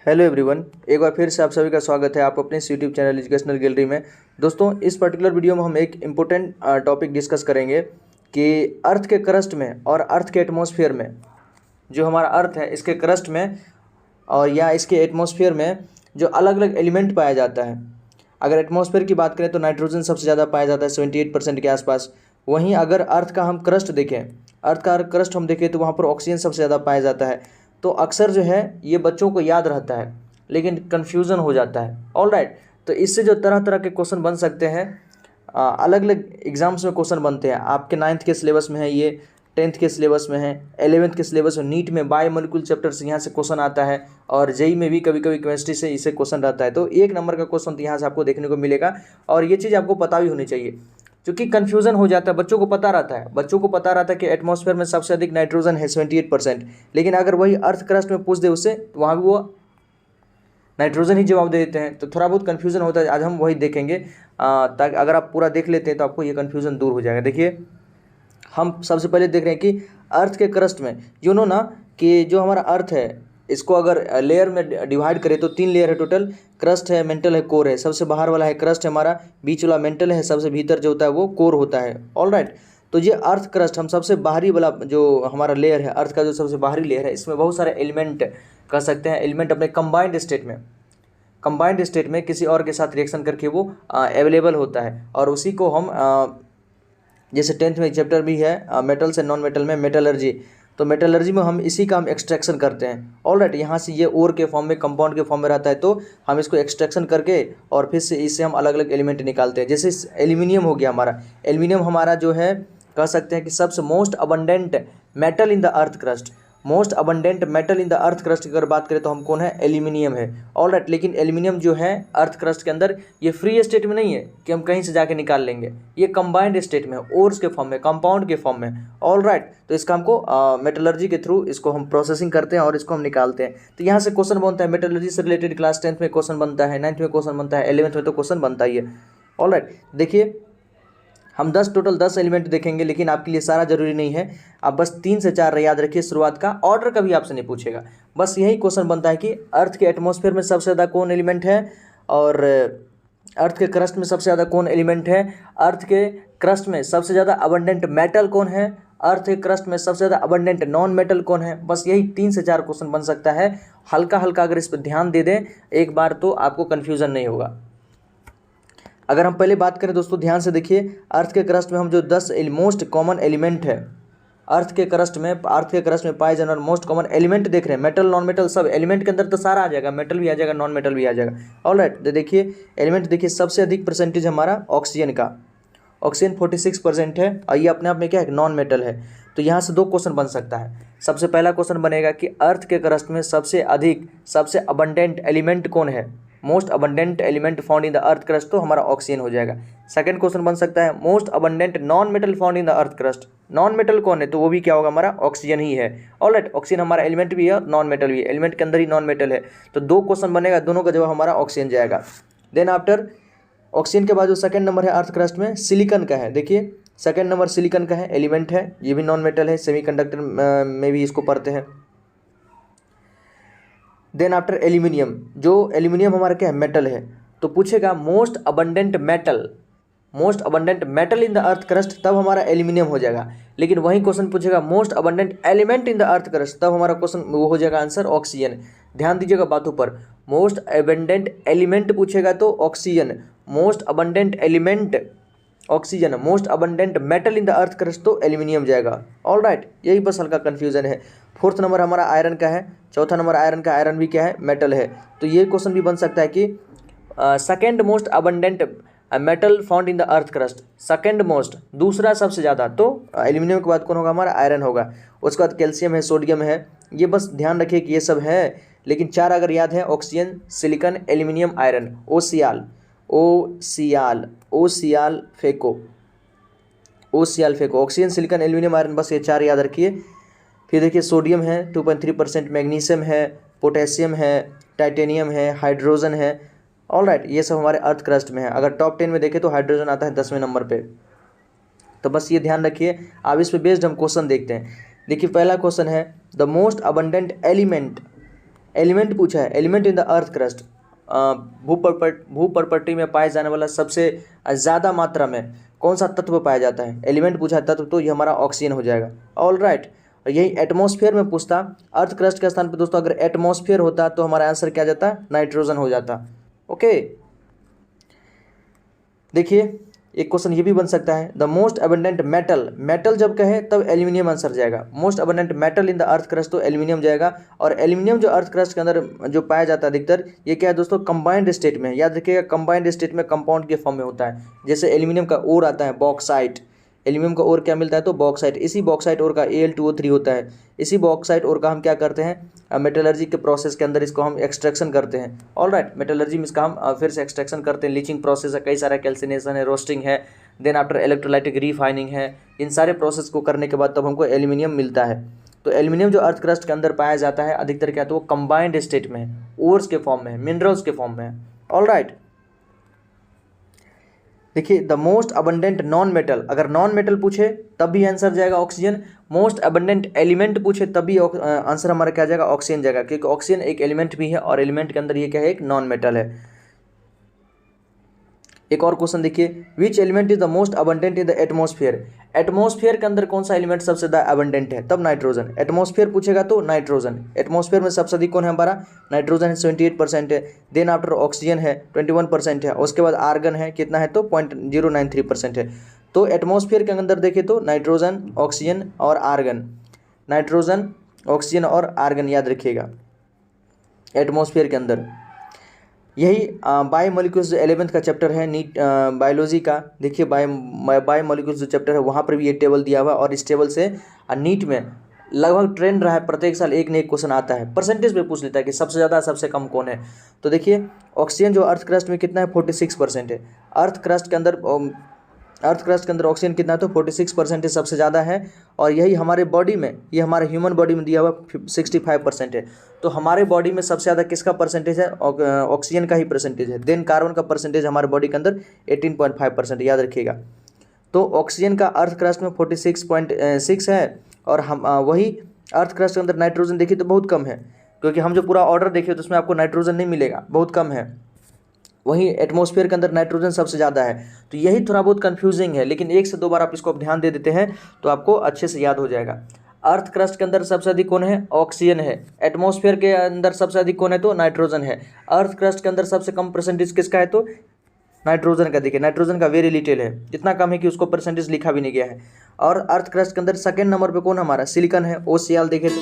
Hello everyone, एक बार फिर से आप सभी का स्वागत है आप अपने यूट्यूब चैनल एजुकेशनल गैलरी में। दोस्तों, इस पर्टिकुलर वीडियो में हम एक इम्पोर्टेंट टॉपिक डिस्कस करेंगे कि अर्थ के क्रस्ट में और अर्थ के एटमॉस्फेयर में, जो हमारा अर्थ है इसके क्रस्ट में और या इसके एटमॉस्फेयर में जो अलग अलग एलिमेंट पाया जाता है। अगर एटमॉस्फेयर की बात करें तो नाइट्रोजन सबसे ज़्यादा पाया जाता है 78% के आसपास। वहीं अगर अर्थ का हम क्रस्ट देखें, अर्थ का क्रस्ट हम देखें तो वहाँ पर ऑक्सीजन सबसे ज़्यादा पाया जाता है। तो अक्सर जो है ये बच्चों को याद रहता है लेकिन कन्फ्यूज़न हो जाता है। ऑल राइट, तो इससे जो तरह तरह के क्वेश्चन बन सकते हैं, अलग अलग एग्जाम्स में क्वेश्चन बनते हैं। आपके 9th के सिलेबस में है, ये 10th के सिलेबस में है, 11th के सिलेबस में, नीट में बायोमोलिक्यूल चैप्टर से यहाँ से क्वेश्चन आता है और जेई में भी कभी कभी केमिस्ट्री से इसे क्वेश्चन रहता है। तो 1 नंबर का क्वेश्चन तो यहाँ से आपको देखने को मिलेगा और ये चीज़ आपको पता भी होनी चाहिए, क्योंकि कन्फ्यूज़न हो जाता है। बच्चों को पता रहता है कि एटमॉस्फेयर में सबसे अधिक नाइट्रोजन है 78%, लेकिन अगर वही अर्थ क्रस्ट में पूछ दे उससे तो वहाँ भी वो नाइट्रोजन ही जवाब दे देते हैं। तो थोड़ा बहुत कन्फ्यूज़न होता है, आज हम वही देखेंगे ताकि अगर आप पूरा देख लेते हैं तो आपको ये कन्फ्यूज़न दूर हो जाएगा। देखिए, हम सबसे पहले देख रहे हैं कि अर्थ के क्रस्ट में ना कि जो हमारा अर्थ है इसको अगर लेयर में डिवाइड करें तो 3 लेयर है टोटल। क्रस्ट है, मेंटल है, कोर है। सबसे बाहर वाला है क्रस्ट है हमारा, बीच वाला मेंटल है, सबसे भीतर जो होता है वो कोर होता है। ऑल राइट, तो ये अर्थ क्रस्ट हम सबसे बाहरी वाला जो हमारा लेयर है, अर्थ का जो सबसे बाहरी लेयर है, इसमें बहुत सारे एलिमेंट कह सकते हैं, एलिमेंट अपने कंबाइंड स्टेट में किसी और के साथ रिएक्शन करके वो अवेलेबल होता है। और उसी को हम जैसे 10th में चैप्टर भी है मेटल से नॉन मेटल में मेटलर्जी, तो मेटलर्जी में हम इसी का हम एक्सट्रैक्शन करते हैं। ऑल राइट, यहाँ से ये ओर के फॉर्म में, कंपाउंड के फॉर्म में रहता है, तो हम इसको एक्सट्रैक्शन करके और फिर से इससे हम अलग अलग एलिमेंट निकालते हैं। जैसे एल्यूमिनियम हो गया हमारा, एल्यूमिनियम हमारा जो है कह सकते हैं कि सबसे most abundant metal in the earth crust, most abundant metal in the earth crust की अगर बात करें तो हम कौन है, एल्यूमिनियम है। ऑल राइट, लेकिन एल्यूमिनियम जो है अर्थ क्रस्ट के अंदर ये फ्री स्टेट में नहीं है कि हम कहीं से जाके निकाल लेंगे, ये कंबाइंड स्टेट में, ओर्स के फॉर्म में, कंपाउंड के फॉर्म में। ऑल राइट, तो इसका हमको मेटलर्जी के थ्रू इसको हम प्रोसेसिंग करते हैं और इसको हम निकालते हैं। तो यहाँ से क्वेश्चन बनता है मेटलर्जी से रिलेटेड, क्लास 10th में क्वेश्चन बनता है, 9th में क्वेश्चन बनता है, 11th में तो क्वेश्चन बनता ही है। ऑल राइट, देखिए हम टोटल 10 एलिमेंट देखेंगे, लेकिन आपके लिए सारा जरूरी नहीं है। आप बस 3 से 4 याद रखिए शुरुआत का, ऑर्डर कभी आपसे नहीं पूछेगा। बस यही क्वेश्चन बनता है कि अर्थ के एटमॉस्फेयर में सबसे ज़्यादा कौन एलिमेंट है और अर्थ के क्रस्ट में सबसे ज़्यादा कौन एलिमेंट है, अर्थ के क्रस्ट में सबसे ज़्यादा अबंडेंट मेटल कौन है, अर्थ के क्रस्ट में सबसे ज़्यादा अबंडेंट नॉन मेटल कौन है। बस यही 3 से 4 क्वेश्चन बन सकता है। हल्का हल्का अगर इस पर ध्यान दे दें एक बार तो आपको कन्फ्यूज़न नहीं होगा। अगर हम पहले बात करें दोस्तों, ध्यान से देखिए, अर्थ के क्रस्ट में हम जो 10 मोस्ट कॉमन एलिमेंट है अर्थ के क्रस्ट में पाए जाने वाले मोस्ट कॉमन एलिमेंट देख रहे हैं, मेटल नॉन मेटल सब एलिमेंट के अंदर तो सारा आ जाएगा, मेटल भी आ जाएगा, नॉन मेटल भी आ जाएगा। ऑल राइट, तो देखिए एलिमेंट देखिए, सबसे अधिक परसेंटेज हमारा ऑक्सीजन का, ऑक्सीजन 46% है और ये अपने आप में क्या है, नॉन मेटल है। तो यहाँ से 2 क्वेश्चन बन सकता है। सबसे पहला क्वेश्चन बनेगा कि अर्थ के क्रस्ट में सबसे अधिक, सबसे अबंडेंट एलिमेंट कौन है, most abundant element found in the earth crust, तो हमारा ऑक्सीजन हो जाएगा। सेकंड क्वेश्चन बन सकता है most abundant non metal found in the earth crust, non metal कौन है, तो वो भी क्या होगा, हमारा ऑक्सीजन ही है। ऑलराइट, ऑक्सीजन हमारा एलिमेंट भी है, नॉन मेटल भी है, एलिमेंट के अंदर ही नॉन मेटल है। तो 2 क्वेश्चन बनेगा, दोनों का जवाब हमारा ऑक्सीजन जाएगा। देन आफ्टर ऑक्सीजन के बाद जो सेकंड नंबर है अर्थ क्रस्ट में सिलिकॉन का है। देखिए सेकंड नंबर सिलिकॉन का है, एलिमेंट है, ये भी नॉन मेटल है, सेमीकंडक्टर में भी इसको पढ़ते हैं। देन आफ्टर एल्यूमिनियम, जो एल्यूमिनियम हमारा क्या है, मेटल है। तो पूछेगा most abundant metal in the earth crust, तब हमारा एल्यूमिनियम हो जाएगा। लेकिन वही क्वेश्चन पूछेगा most abundant element in the earth crust, तब हमारा क्वेश्चन वो हो जाएगा आंसर ऑक्सीजन। ध्यान दीजिएगा बातों पर, मोस्ट अबंडेंट एलिमेंट पूछेगा तो oxygen, most abundant element oxygen, most abundant metal in the earth crust तो एल्यूमिनियम जाएगा। ऑल राइट, यही बस हल्का कन्फ्यूजन है। 4th नंबर हमारा आयरन का है, 4था नंबर आयरन का, आयरन भी क्या है, मेटल है। तो ये क्वेश्चन भी बन सकता है कि second most abundant metal found in the earth crust, second most, दूसरा सबसे ज़्यादा, तो एल्यूमिनियम के बाद कौन होगा, हमारा आयरन होगा। उसके बाद कैल्शियम है, सोडियम है। ये बस ध्यान रखिए कि ये सब है, लेकिन 4 अगर याद है, ऑक्सीजन, सिलिकॉन, एल्यूमिनियम, आयरन, ओसियाल फेको, ऑक्सीजन, सिलिकॉन, एल्यूमिनियम, आयरन, बस ये 4 याद रखिए। फिर देखिए सोडियम है 2.3%, मैग्नीशियम है, पोटेशियम है, टाइटेनियम है, हाइड्रोजन है। ऑल राइट, ये सब हमारे अर्थ क्रस्ट में है। अगर टॉप 10 में देखें तो हाइड्रोजन आता है 10वें नंबर पे। तो बस ये ध्यान रखिए। अब इस पे बेस्ड हम क्वेश्चन देखते हैं। देखिए पहला क्वेश्चन है द मोस्ट अबंडेंट एलिमेंट पूछा है, element in the earth crust, भू प्रॉपर्टी में पाए जाने वाला सबसे ज़्यादा मात्रा में कौन सा तत्व पाया जाता है, एलिमेंट पूछा है तत्व, तो ये हमारा ऑक्सीजन हो जाएगा। ऑल राइट, और यही एटमॉस्फेयर में पूछता, अर्थ क्रस्ट के स्थान पर दोस्तों अगर एटमॉस्फेयर होता तो हमारा आंसर क्या जाता, नाइट्रोजन हो जाता। ओके, देखिए एक क्वेश्चन ये भी बन सकता है, the most abundant metal, metal जब कहे तब एल्यूमिनियम आंसर जाएगा, most abundant metal in the earth crust तो एल्यूमिनियम जाएगा। और एल्यूमिनियम जो अर्थ क्रस्ट के अंदर जो पाया जाता है अधिकतर, ये क्या है दोस्तों, कंबाइंड स्टेट में, याद रखिएगा कंबाइंड स्टेट में कंपाउंड के फॉर्म में होता है। जैसे एल्यूमिनियम का ओर आता है बॉक्साइट, एल्यूमिनियम का ओर क्या मिलता है तो बॉक्साइट, इसी बॉक्साइट ओर का Al2O3 होता है, इसी बॉक्साइट ओर का हम क्या करते हैं मेटलर्जी के प्रोसेस के अंदर इसको हम एक्सट्रैक्शन करते हैं। ऑल राइट, मेटलर्जी में इसका हम फिर से एक्सट्रैक्शन करते हैं, लीचिंग प्रोसेस है, कई सारा कैल्सिनेशन है, रोस्टिंग है, देन आफ्टर इलेक्ट्रोलाइटिक रिफाइनिंग है, इन सारे प्रोसेस को करने के बाद तब हमको एल्यूमिनियम मिलता है। तो एल्यूमिनियम जो अर्थ क्रस्ट के अंदर पाया जाता है अधिकतर क्या, तो वो कंबाइंड स्टेट में है, ओर्स के फॉर्म में है, मिनरल्स के फॉर्म में है। ऑल राइट, देखिए the most abundant non metal, अगर नॉन मेटल पूछे तब भी आंसर जाएगा ऑक्सीजन, मोस्ट अबंडेंट एलिमेंट पूछे तब भी आंसर हमारा क्या जाएगा, ऑक्सीजन जाएगा, क्योंकि ऑक्सीजन एक एलिमेंट भी है और एलिमेंट के अंदर ये क्या है, एक नॉन मेटल है। एक और क्वेश्चन देखिए, which element is the most abundant in the atmosphere, atmosphere के अंदर कौन सा एलिमेंट सबसे ज़्यादा अबंडेंट है, तब नाइट्रोजन, एटमॉस्फेयर पूछेगा तो नाइट्रोजन, एटमॉस्फेयर में सबसे अधिक कौन है हमारा, नाइट्रोजन है 78% है, देन आफ्टर ऑक्सीजन है 21% है, उसके बाद आर्गन है कितना है तो 0.093% है। तो एटमॉस्फेयर के अंदर देखें तो नाइट्रोजन, ऑक्सीजन और आर्गन, नाइट्रोजन, ऑक्सीजन और आर्गन याद रखिएगा एटमॉस्फेयर के अंदर। यही बायोमोलिक्यूल्स जो 11th का चैप्टर है नीट बायोलॉजी का, देखिए बायोमोलिक्यूल्स जो चैप्टर है वहाँ पर भी ये टेबल दिया हुआ है, और इस टेबल से नीट में लगभग ट्रेंड रहा है, प्रत्येक साल एक न एक क्वेश्चन आता है, परसेंटेज पे पूछ लेता है कि सबसे ज़्यादा सबसे कम कौन है। तो देखिए ऑक्सीजन जो अर्थ क्रस्ट में कितना है 46% है, अर्थ क्रस्ट के अंदर ऑक्सीजन कितना है तो 46% सबसे ज़्यादा है, और यही हमारे बॉडी में, ये हमारे ह्यूमन बॉडी में दिया हुआ 65% है। तो हमारे बॉडी में सबसे ज़्यादा किसका परसेंटेज है, ऑक्सीजन का ही परसेंटेज है, देन कार्बन का परसेंटेज हमारे बॉडी के अंदर 18.5% याद रखिएगा। तो ऑक्सीजन का अर्थ क्रस्ट में 46.6 है, और हम वही अर्थ क्रस्ट के अंदर नाइट्रोजन देखिए तो बहुत कम है, क्योंकि हम जो पूरा ऑर्डर देखे तो उसमें आपको नाइट्रोजन नहीं मिलेगा, बहुत कम है। वहीं एटमॉस्फेयर के अंदर नाइट्रोजन सबसे ज़्यादा है। तो यही थोड़ा बहुत कंफ्यूजिंग है, लेकिन एक से दो बार आप इसको ध्यान दे देते हैं तो आपको अच्छे से याद हो जाएगा। अर्थ क्रस्ट के अंदर सबसे अधिक कौन है, ऑक्सीजन है, एटमॉस्फेयर के अंदर सबसे अधिक कौन है तो नाइट्रोजन है, अर्थ क्रस्ट के अंदर सबसे कम परसेंटेज किसका है तो नाइट्रोजन का। देखिए नाइट्रोजन का वेरी लिटिल है, इतना कम है कि उसको परसेंटेज लिखा भी नहीं गया है। और अर्थ क्रस्ट के अंदर सेकंड नंबर पे कौन हमारा, सिलिकॉन है, OCl देखे तो